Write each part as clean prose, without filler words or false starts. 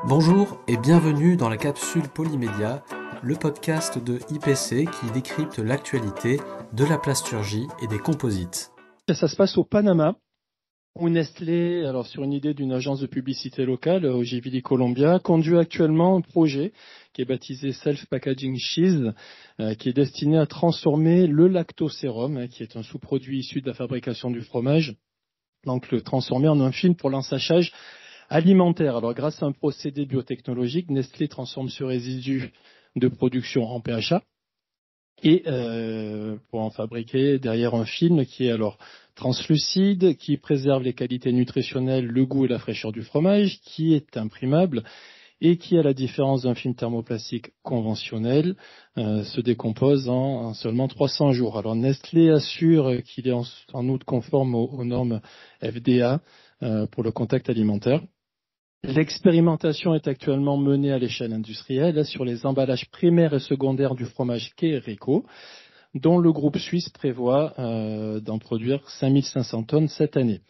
Bonjour et bienvenue dans la capsule Polymédia, le podcast de IPC qui décrypte l'actualité de la plasturgie et des composites. Ça se passe au Panama, où Nestlé, alors sur une idée d'une agence de publicité locale, Ogilvy Columbia, conduit actuellement un projet qui est baptisé Self Packaging Cheese, qui est destiné à transformer le lactosérum, qui est un sous-produit issu de la fabrication du fromage, donc le transformer en un film pour l'ensachage alimentaire. Alors grâce à un procédé biotechnologique, Nestlé transforme ce résidu de production en PHA et pour en fabriquer derrière un film qui est alors translucide, qui préserve les qualités nutritionnelles, le goût et la fraîcheur du fromage, qui est imprimable et qui, à la différence d'un film thermoplastique conventionnel, se décompose en seulement 300 jours. Alors Nestlé assure qu'il est en outre conforme aux normes FDA pour le contact alimentaire. L'expérimentation est actuellement menée à l'échelle industrielle sur les emballages primaires et secondaires du fromage Querico, dont le groupe suisse prévoit d'en produire 5500 tonnes cette année.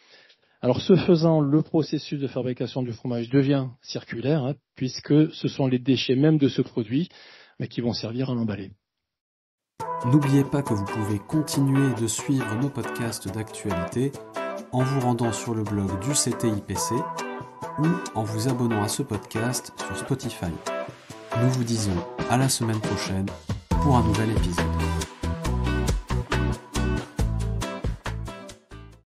Alors, ce faisant, le processus de fabrication du fromage devient circulaire, puisque ce sont les déchets même de ce produit qui vont servir à l'emballer. N'oubliez pas que vous pouvez continuer de suivre nos podcasts d'actualité en vous rendant sur le blog du CTIPC ou en vous abonnant à ce podcast sur Spotify. Nous vous disons à la semaine prochaine pour un nouvel épisode.